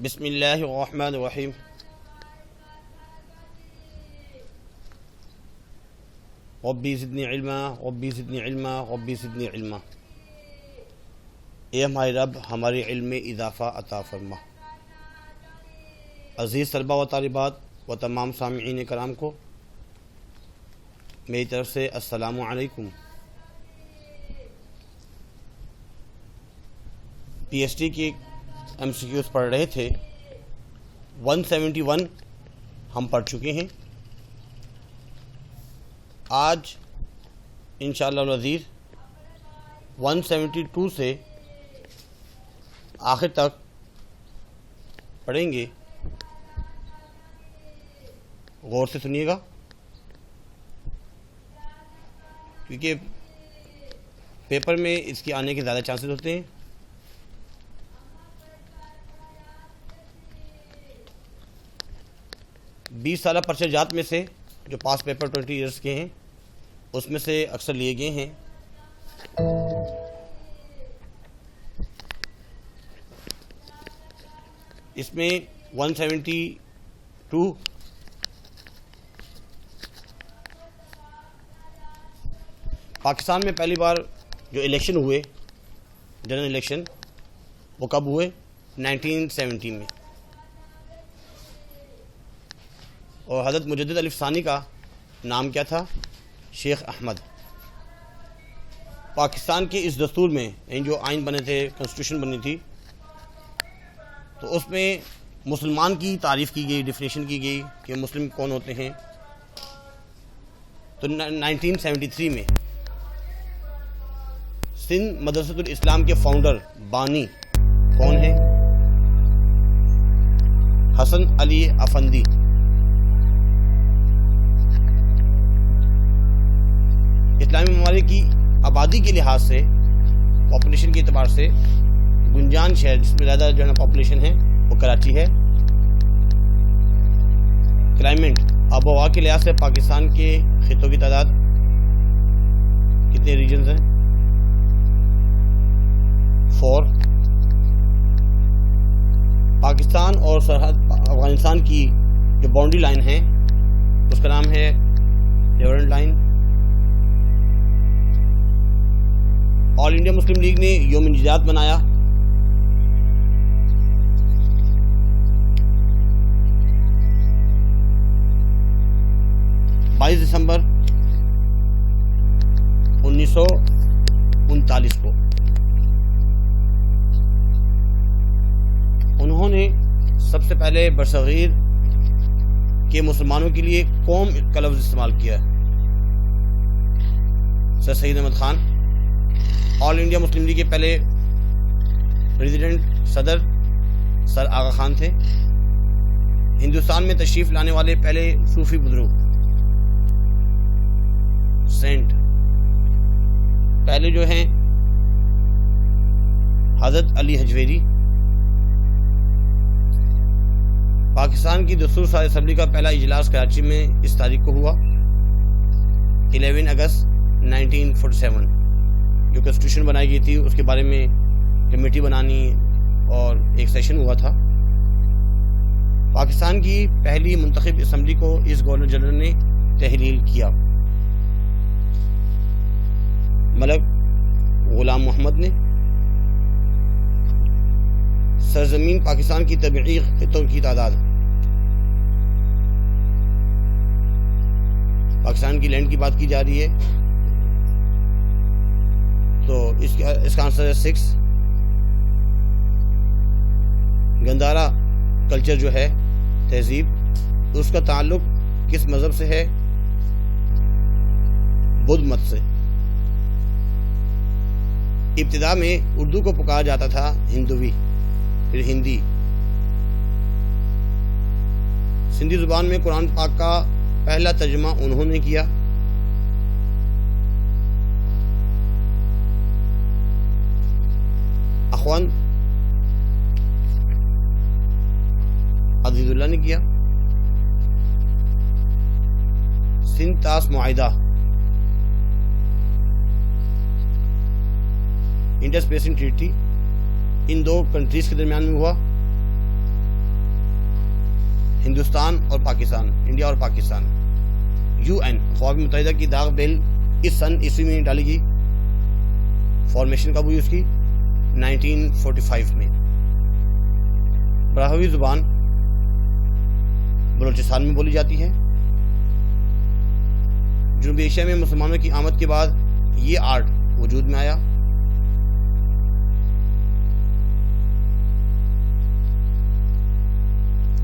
بسم اللہ الرحمن الرحیم۔ ربی زدنی علما ربی زدنی علما ربی زدنی علما۔ اے ہمارے رب ہمارے علم میں اضافہ عطا فرما۔ عزیز طلبہ و طالبات و تمام سامعین کرام کو میری طرف سے السلام علیکم۔ پی ایچ ڈی کی ایم سی کیوز پڑھ رہے تھے۔ 171 ہم پڑھ چکے ہیں۔ آج انشاءاللہ العزیز 172 سے آخر تک پڑھیں گے، غور سے سنیے گا کیونکہ پیپر میں اس کے آنے کے زیادہ چانسز ہوتے ہیں۔ بیس سالہ پرچہ جات میں سے جو پاس پیپر 20 ایئرس کے ہیں اس میں سے اکثر لیے گئے ہیں۔ اس میں 172 پاکستان میں پہلی بار جو الیکشن ہوئے، جنرل الیکشن، وہ کب ہوئے؟ 1970 میں۔ اور حضرت مجدد الف ثانی کا نام کیا تھا؟ شیخ احمد۔ پاکستان کے اس دستور میں جو آئین بنے تھے، کنسٹیٹیوشن بنی تھی، تو اس میں مسلمان کی تعریف کی گئی، ڈیفینیشن کی گئی کہ مسلم کون ہوتے ہیں۔ تو 1973 میں سندھ مدرسۃ الاسلام کے فاؤنڈر بانی کون ہیں؟ حسن علی افندی۔ اسلامی ممالک کی آبادی کے لحاظ سے، پاپولیشن کے اعتبار سے، گنجان شہر جس میں زیادہ جو ہے نا پاپولیشن ہے وہ کراچی ہے۔ کلائمیٹ، آب و ہوا کے لحاظ سے پاکستان کے خطوں کی تعداد کتنے ریجنز ہیں؟ 4۔ پاکستان اور سرحد افغانستان کی جو باؤنڈری لائن ہے اس کا نام ہے ڈیورنٹ لائن۔ آل انڈیا مسلم لیگ نے یوم نجات منایا۔ دسمبر 1939 کو انہوں نے سب سے پہلے برصغیر کے مسلمانوں کے لیے قوم کا لفظ استعمال کیا۔ سر سید احمد خان آل انڈیا مسلم لیگ کے پہلے پریزیڈنٹ صدر سر آغا خان تھے۔ ہندوستان میں تشریف لانے والے پہلے صوفی بزرگ سینٹ پہلے جو ہیں حضرت علی حجویری۔ پاکستان کی دستور ساز اسمبلی کا پہلا اجلاس کراچی میں اس تاریخ کو ہوا 11 اگست 1947۔ جو کنسٹیٹیوشن بنائی گئی تھی اس کے بارے میں کمیٹی بنانی اور ایک سیشن ہوا تھا۔ پاکستان کی پہلی منتخب اسمبلی کو اس گورنر جنرل نے تحلیل کیا، ملک غلام محمد نے۔ سرزمین پاکستان کی طبعی خطوں کی تعداد، پاکستان کی لینڈ کی بات کی جا رہی ہے تو اس کا آنسر ہے 6۔ گندھارا کلچر جو ہے، تہذیب، اس کا تعلق کس مذہب سے ہے؟ بدھ مت سے۔ ابتدا میں اردو کو پکارا جاتا تھا ہندوی، پھر ہندی۔ سندھی زبان میں قرآن پاک کا پہلا ترجمہ انہوں نے کیا۔ اخوان عزیز اللہ نے کیا۔ سندھ طاس معاہدہ انڈس بیسن ٹریٹی ان دو کنٹریز کے درمیان میں ہوا ہندوستان اور پاکستان، انڈیا اور پاکستان، UN اقوام متحدہ کی داغ بیل اس سن عیسوی میں ڈالی گئی. فارمیشن کب ہوئی اس کی؟ 1945 میں. براہوی زبان بلوچستان میں بولی جاتی ہے. جنوبی ایشیا میں مسلمانوں کی آمد کے بعد یہ آرٹ وجود میں آیا.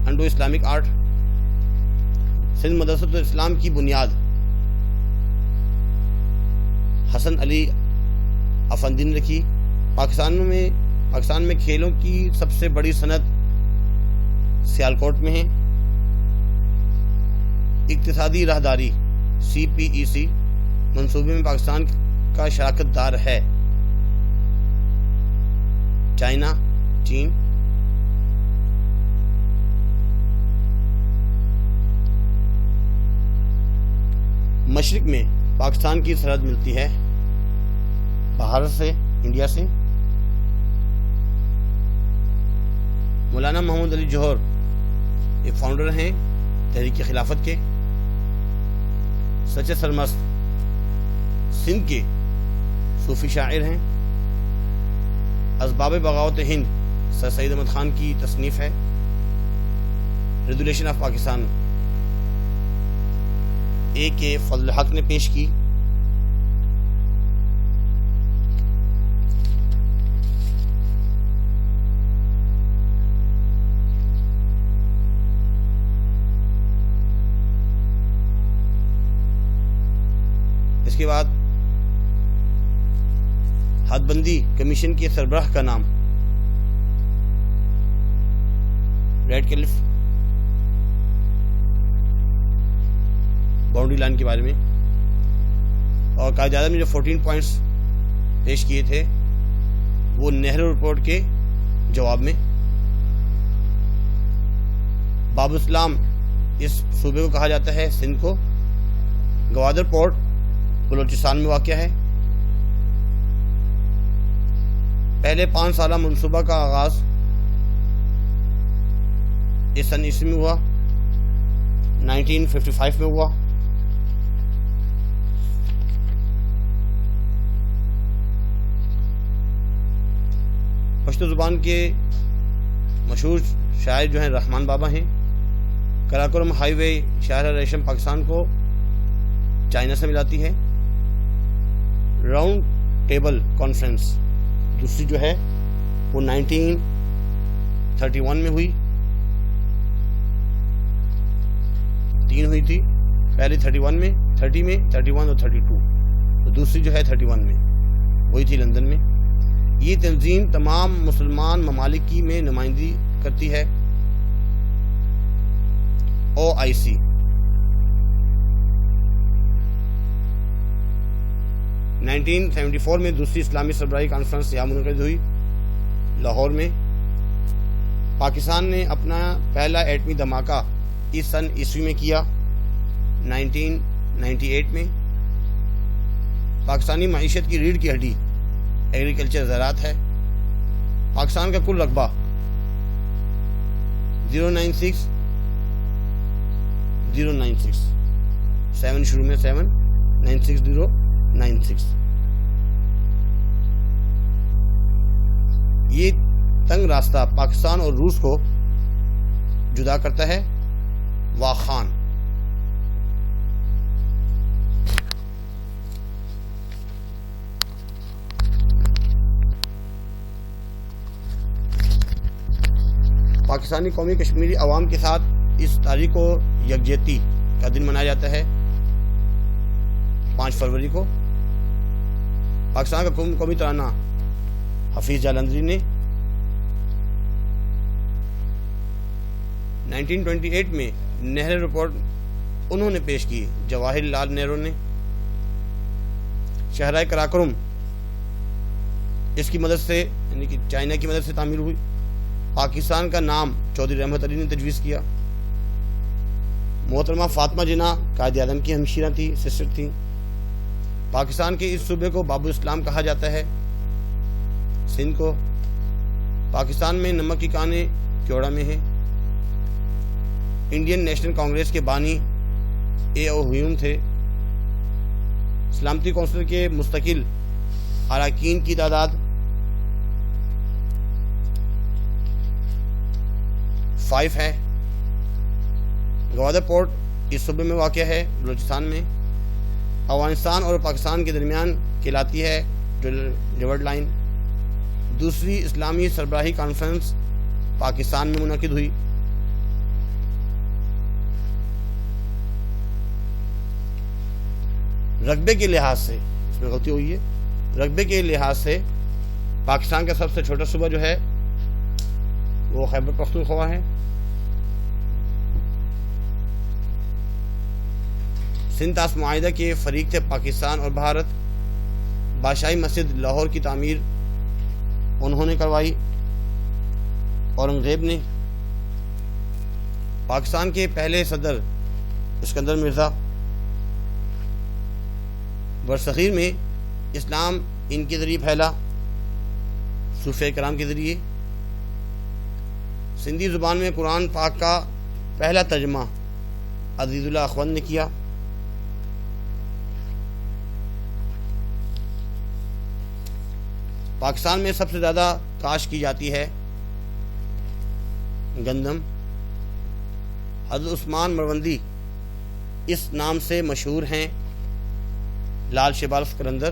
Indo Islamic art. Sindh Madressatul Islam کی بنیاد حسن علی افندی نے رکھی. پاکستان میں کھیلوں کی سب سے بڑی صنعت سیالکوٹ میں ہے. اقتصادی راہداری CPEC منصوبے میں پاکستان کا شراکت دار ہے. چائنا، چین. مشرق میں پاکستان کی سرحد ملتی ہے بھارت سے، انڈیا سے. مولانا محمد علی جوہر ایک فاؤنڈر ہیں تحریک خلافت کے. سچے سرمست سندھ کے صوفی شاعر ہیں. اسباب بغاوت ہند سر سید احمد خان کی تصنیف ہے. ریزولیشن آف پاکستان AK فضل الحق نے پیش کی. اس کے بعد حد بندی کمیشن کے سربراہ کا نام ریڈ کلف. باؤنڈری لائن کے بارے میں. اور قائد اعظم نے جو 14 پوائنٹس پیش کیے تھے وہ نہرو رپورٹ کے جواب میں. باب الاسلام اس صوبے کو کہا جاتا ہے، سندھ کو. گوادر پورٹ بلوچستان میں واقع ہے. پہلے 5 سالہ منصوبہ کا آغاز اس سن عیسوی میں ہوا، 1955 میں ہوا. پشتو زبان کے مشہور شاعر جو ہیں رحمان بابا ہیں. کراکرم ہائی وے شہر ریشم پاکستان کو چائنا سے ملاتی ہے. راؤنڈ ٹیبل کانفرنس دوسری جو ہے وہ 1931 میں ہوئی. 3 ہوئی تھی، پہلی 31 میں، 30 میں، 31 اور 32. تو دوسری جو ہے 31 میں وہی تھی لندن میں. یہ تنظیم تمام مسلمان ممالک کی میں نمائندگی کرتی ہے. OIC. – 1974 میں دوسری اسلامی سربراہی کانفرنس یہاں منعقد ہوئی لاہور میں. پاکستان نے اپنا پہلا ایٹمی دھماکہ اس سن عیسوی میں کیا 1998 میں. پاکستانی معیشت کی ریڑھ کی ہڈی ایگریکلچر زراعت ہے. پاکستان کا کل رقبہ 096 7 شروع میں 7 96096. یہ تنگ راستہ پاکستان اور روس کو جدا کرتا ہے. واخان. پاکستانی قومی کشمیری عوام کے ساتھ اس تاریخ کو یکجہتی کا دن منایا جاتا ہے 5 فروری کو. پاکستان کا قومی ترانہ حفیظ جالندھری نے 1928 میں نہرو رپورٹ انہوں نے پیش کی. جواہر لال نہرو نے. شاہراہ کراکرم اس کی مدد سے یعنی کہ چائنا کی مدد سے تعمیر ہوئی. پاکستان کا نام چودھری رحمت علی نے تجویز کیا. محترمہ فاطمہ جناح قائد اعظم کی ہمشیرہ تھی، سسٹر تھی. پاکستان کے اس صوبے کو باب الاسلام کہا جاتا ہے. سندھ کو. پاکستان میں نمک کی کانیں کیوڑا میں ہیں. انڈین نیشنل کانگریس کے بانی اے او ہیوم تھے۔ سلامتی کونسل کے مستقل اراکین کی تعداد 5 ہے۔ گوادر پورٹ اس صوبے میں واقع ہے، بلوچستان میں۔ افغانستان اور پاکستان کے درمیان کہلاتی ہے ڈیوڈ لائن۔ دوسری اسلامی سربراہی کانفرنس پاکستان میں منعقد ہوئی۔ رقبے کے لحاظ سے اس میں غلطی ہوئی ہے، رقبے کے لحاظ سے پاکستان کا سب سے چھوٹا صوبہ جو ہے وہ خیبر پختونخوا ہے۔ سندھ طاس معاہدہ کے فریق تھے پاکستان اور بھارت۔ بادشاہی مسجد لاہور کی تعمیر انہوں نے کروائی، اورنگزیب نے۔ پاکستان کے پہلے صدر اسکندر مرزا۔ برصغیر میں اسلام ان کے ذریعے پھیلا، صوفیہ کرام کے ذریعے۔ سندھی زبان میں قرآن پاک کا پہلا ترجمہ عزیز اللہ اخوند نے کیا۔ پاکستان میں سب سے زیادہ کاشت کی جاتی ہے گندم۔ حضرت عثمان مروندی اس نام سے مشہور ہیں، لال شیبال قلندر۔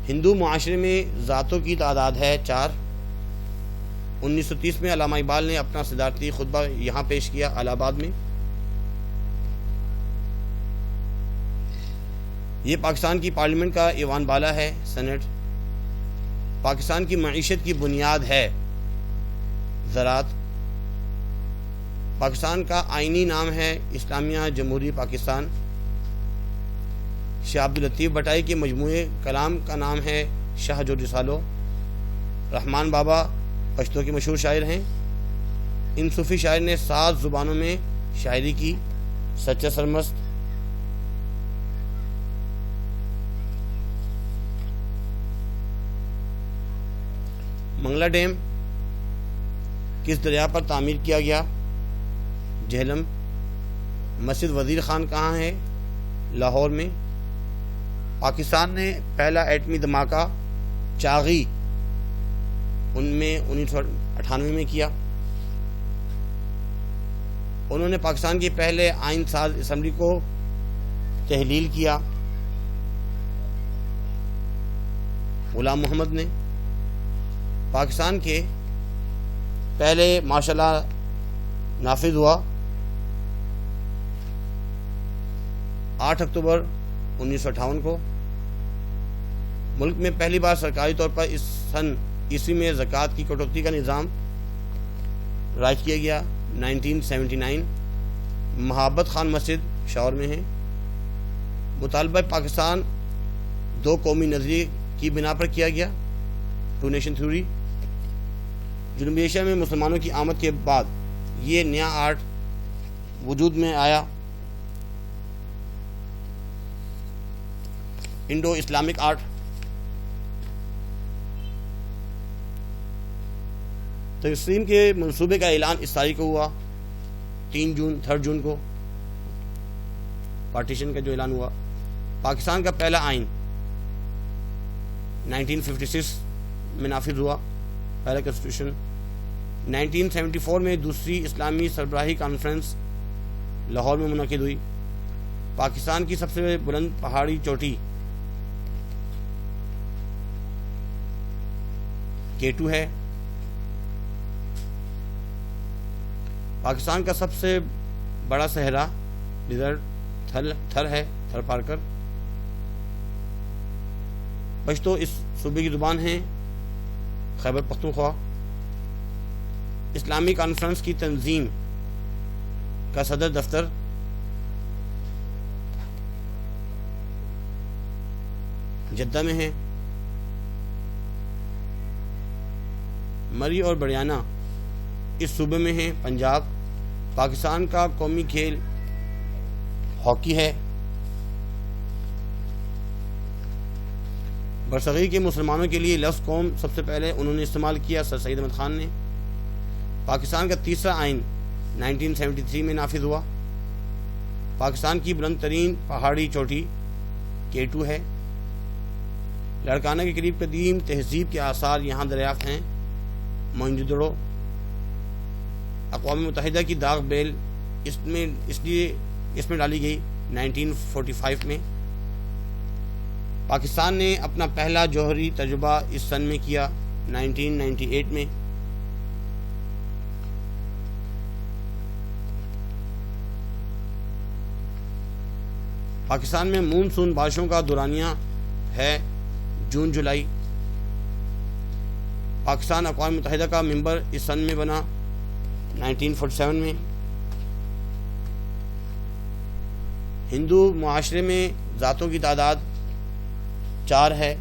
ہندو معاشرے میں ذاتوں کی تعداد ہے 4۔ 1930 میں علامہ اقبال نے اپنا صدارتی خطبہ یہاں پیش کیا، الہ آباد میں۔ یہ پاکستان کی پارلیمنٹ کا ایوان بالا ہے، سینٹ۔ پاکستان کی معیشت کی بنیاد ہے زراعت۔ پاکستان کا آئینی نام ہے اسلامیہ جمہوری پاکستان۔ شاہ عبداللطیف بھٹائی کے مجموعے کلام کا نام ہے شاہ جو رسالو۔ رحمان بابا پشتو کے مشہور شاعر ہیں۔ ان صوفی شاعر نے 7 زبانوں میں شاعری کی، سچا سرمست۔ منگلا ڈیم کس دریا پر تعمیر کیا گیا؟ جہلم۔ مسجد وزیر خان کہاں ہے؟ لاہور میں۔ پاکستان نے پہلا ایٹمی دھماکہ چاغی ان میں 1998 میں کیا۔ انہوں نے پاکستان کے پہلے آئین ساز اسمبلی کو تحلیل کیا، غلام محمد نے۔ پاکستان کے پہلے مارشل لا نافذ ہوا 8 اکتوبر 1958 کو۔ ملک میں پہلی بار سرکاری طور پر اس سن عیسوی میں زکوٰۃ کی کٹوتی کا نظام رائج کیا گیا، 1979۔ محبت خان مسجد شاور میں ہے۔ مطالبہ پاکستان 2 قومی نظریے کی بنا پر کیا گیا، 2 نیشن تھیوری۔ جنوبی ایشیا میں مسلمانوں کی آمد کے بعد یہ نیا آرٹ وجود میں آیا، انڈو اسلامک آرٹ۔ تقسیم کے منصوبے کا اعلان اس تاریخ کو ہوا 3 جون کو، پارٹیشن کا جو اعلان ہوا۔ پاکستان کا پہلا آئین 1956 میں نافذ ہوا، پہلا کنسٹیٹیوشن۔ 1974 میں دوسری اسلامی سربراہی کانفرنس لاہور میں منعقد ہوئی۔ پاکستان کی سب سے بلند پہاڑی چوٹی K2 ہے۔ پاکستان کا سب سے بڑا صحرا ڈیزرٹ تھر ہے، تھر پارکر۔ پشتو اس صوبے کی زبان ہے، خیبر پختونخوا۔ اسلامی کانفرنس کی تنظیم کا صدر دفتر جدہ میں ہے۔ مری اور بریانہ اس صوبے میں ہیں، پنجاب۔ پاکستان کا قومی کھیل ہاکی ہے۔ برصغیر کے مسلمانوں کے لیے لفظ قوم سب سے پہلے انہوں نے استعمال کیا، سر سید احمد خان نے۔ پاکستان کا تیسرا آئین 1973 میں نافذ ہوا۔ پاکستان کی بلند ترین پہاڑی چوٹی K2 ہے۔ لاڑکانہ کے قریب قدیم تہذیب کے آثار یہاں دریافت ہیں۔ موئنجودڑو اقوام متحدہ کی داغ بیل اس میں ڈالی گئی 1945 میں۔ پاکستان نے اپنا پہلا جوہری تجربہ اس سن میں کیا 1998 میں۔ پاکستان میں مونسون بارشوں کا دورانیہ ہے جون جولائی۔ پاکستان اقوام متحدہ کا ممبر اس سن میں بنا 1947 میں۔ ہندو معاشرے میں ذاتوں کی تعداد 4 ہے۔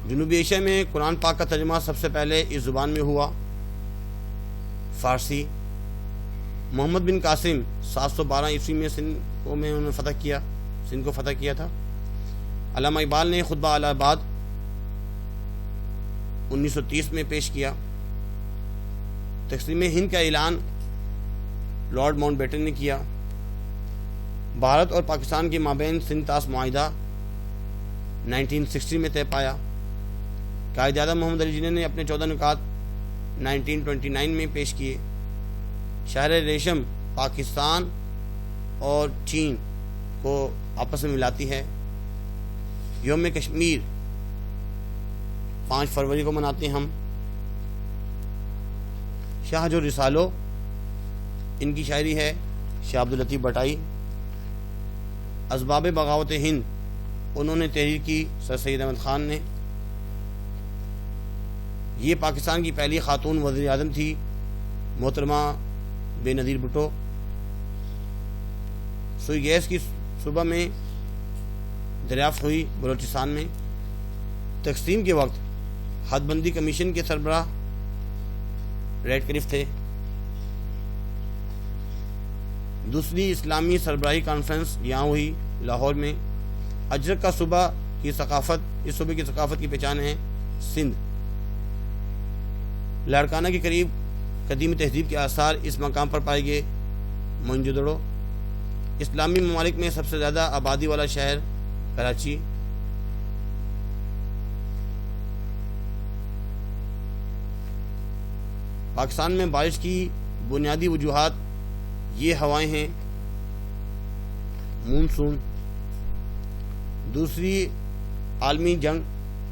جنوبی ایشیا میں قرآن پاک کا ترجمہ سب سے پہلے اس زبان میں ہوا، فارسی۔ محمد بن قاسم 712 عیسوی میں سندھ کو انہوں نے فتح کیا تھا۔ علامہ اقبال نے خطبہ الہ آباد 1930 میں پیش کیا۔ تقسیم ہند کا اعلان لارڈ ماؤنٹ بیٹن نے کیا۔ بھارت اور پاکستان کے مابین سندھ طاس معاہدہ 1960 میں طے پایا۔ قائد اعظم محمد علی جناح نے اپنے 14 نکات 1929 میں پیش کیے۔ شہر ریشم پاکستان اور چین کو آپس میں ملاتی ہے۔ یوم کشمیر 5 فروری کو مناتے ہیں ہم۔ شاہ جو رسالو ان کی شاعری ہے شاہ عبداللطیف بٹائی۔ اسباب بغاوت ہند انہوں نے تحریر کی سر سید احمد خان نے۔ یہ پاکستان کی پہلی خاتون وزیر اعظم تھی محترمہ بے نظیر بھٹو۔ سوئی گیس کی صوبہ میں دریافت ہوئی بلوچستان میں۔ تقسیم کے وقت حد بندی کمیشن کے سربراہ ریڈ کلف تھے۔ دوسری اسلامی سربراہی کانفرنس یہاں ہوئی لاہور میں۔ اجرک کا صوبہ کی ثقافت، اس صوبے کی ثقافت کی پہچان ہے سندھ۔ لاڑکانہ کے قریب قدیم تہذیب کے آثار اس مقام پر پائے گئے، موئنجودڑو۔ اسلامی ممالک میں سب سے زیادہ آبادی والا شہر کراچی۔ پاکستان میں بارش کی بنیادی وجوہات یہ ہوائیں ہیں: مونسون، دوسری عالمی جنگ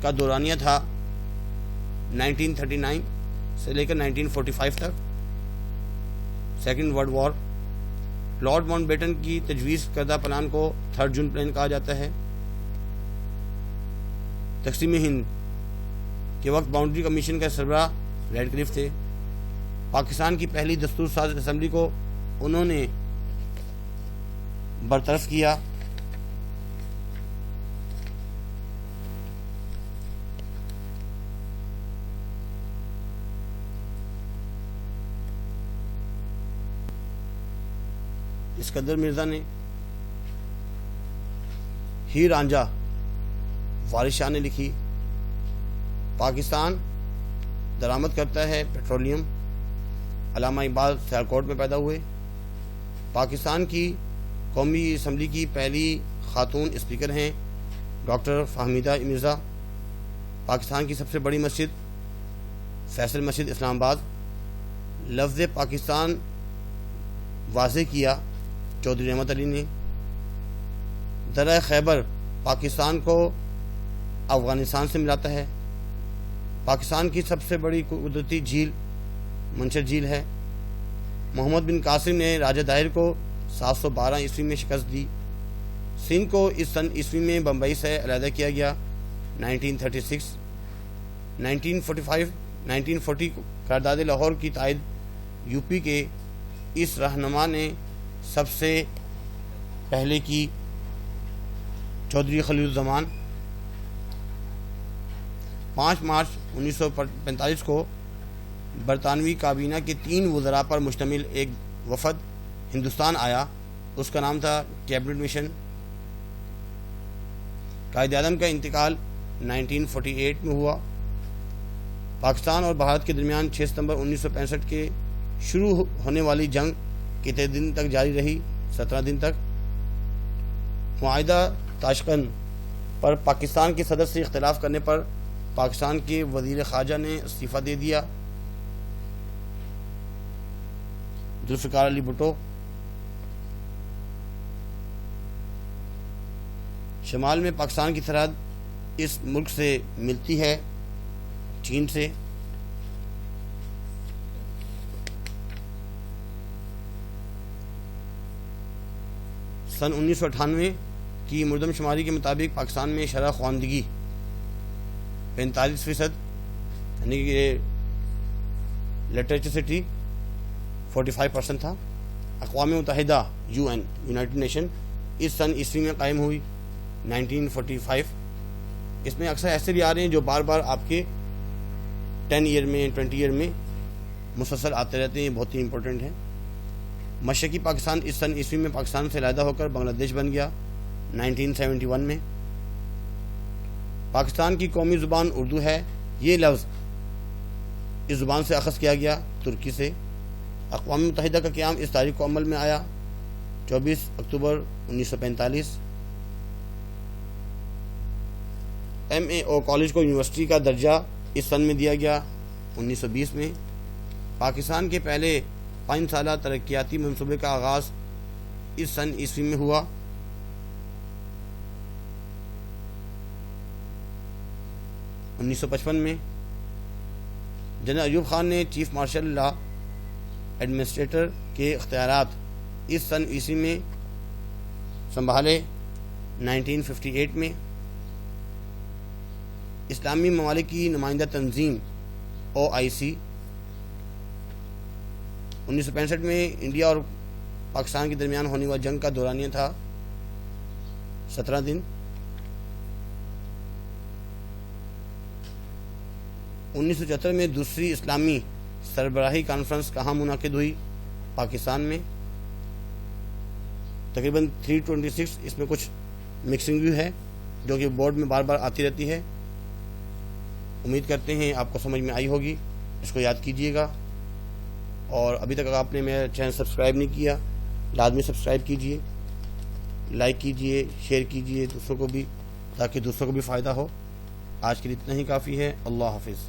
کا دورانیہ تھا 1939 سے لے کر 1945 تک، second world war. Lord Mountbatten کی تجویز کردہ پلان کو 3 جون پلان کہا جاتا ہے۔ تقسیم ہند کے وقت باؤنڈری کمیشن کا سربراہ ریڈ کلف تھے۔ پاکستان کی پہلی دستور ساز اسمبلی کو انہوں نے برطرف کیا۔ اسکندر مرزا نے۔ ہیر رانجھا وارث شاہ نے لکھی۔ پاکستان درآمد کرتا ہے پیٹرولیم۔ علامہ اقبال سیالکوٹ میں پیدا ہوئے۔ پاکستان کی قومی اسمبلی کی پہلی خاتون اسپیکر ہیں ڈاکٹر فہمیدہ مرزا۔ پاکستان کی سب سے بڑی مسجد فیصل مسجد اسلام آباد۔ لفظ پاکستان واضح کیا چودھری رحمت علی نے۔ درہ خیبر پاکستان کو افغانستان سے ملاتا ہے۔ پاکستان کی سب سے بڑی قدرتی جھیل منشر جھیل ہے۔ محمد بن قاسم نے راجہ داہر کو 712 عیسوی میں شکست دی۔ سندھ کو اس سن عیسوی میں بمبئی سے علیحدہ کیا گیا 1936۔ 1940 قرارداد لاہور کی تائید یو پی کے اس رہنما نے سب سے پہلے کی۔ چودھری خلیل الزمان 5 مارچ 1945 کو برطانوی کابینہ کے 3 وزراء پر مشتمل ایک وفد ہندوستان آیا۔ اس کا نام تھا کیبنٹ مشن۔ قائد اعظم کا انتقال 1948 میں ہوا۔ پاکستان اور بھارت کے درمیان 6 ستمبر 1965 کے شروع ہونے والی جنگ کتنے دن تک جاری رہی؟ 17 دن تک۔ معاہدہ تاشقند پر پاکستان کے صدر سے اختلاف کرنے پر پاکستان کے وزیر خارجہ نے استعفیٰ دے دیا۔ ذوالفقار علی بھٹو۔ شمال میں پاکستان کی سرحد اس ملک سے ملتی ہے، چین سے۔ سن 1998 کی مردم شماری کے مطابق پاکستان میں شرح خواندگی 45%، یعنی کہ لٹریچرسٹی 45% تھا۔ اقوام متحدہ UN یونائٹڈ نیشن اس سن عیسوی میں قائم ہوئی 1945۔ اس میں اکثر ایسے بھی آ رہے ہیں جو بار بار آپ کے 10 ایئر میں 20 ایئر میں مسلسل آتے رہتے ہیں، بہت ہی امپورٹنٹ ہیں۔ مشرقی پاکستان اس سن عیسوی میں پاکستان سے علیحدہ ہو کر بنگلہ دیش بن گیا 1971 میں۔ پاکستان کی قومی زبان اردو ہے، یہ لفظ اس زبان سے اخذ کیا گیا ترکی سے۔ اقوام متحدہ کا قیام اس تاریخ کو عمل میں آیا 24 اکتوبر 1945۔ MAO کالج کو یونیورسٹی کا درجہ اس سن میں دیا گیا 1920 میں۔ پاکستان کے پہلے 5 سالہ ترقیاتی منصوبے کا آغاز اس سن عیسوی میں ہوا۔ 1955 میں جنرل ایوب خان نے چیف مارشل لا ایڈمنسٹریٹر کے اختیارات اس سن عیسوی میں سنبھالے 1958 میں۔ اسلامی ممالک کی نمائندہ تنظیم OIC 1965 میں انڈیا اور پاکستان کے درمیان ہونے والی جنگ کا دورانیہ تھا 17 دن۔ 1974 میں دوسری اسلامی سربراہی کانفرنس کہاں منعقد ہوئی؟ پاکستان میں۔ تقریباً 326، اس میں کچھ مکسنگ بھی ہے جو کہ بورڈ میں بار بار آتی رہتی ہے۔ امید کرتے ہیں آپ کو سمجھ میں آئی ہوگی، اس کو یاد کیجئے گا۔ اور ابھی تک اگر آپ نے میرا چینل سبسکرائب نہیں کیا، لازمی سبسکرائب کیجئے، لائک کیجئے، شیئر کیجئے دوسروں کو بھی، تاکہ دوسروں کو بھی فائدہ ہو۔ آج کے لیے اتنا ہی کافی ہے۔ اللہ حافظ۔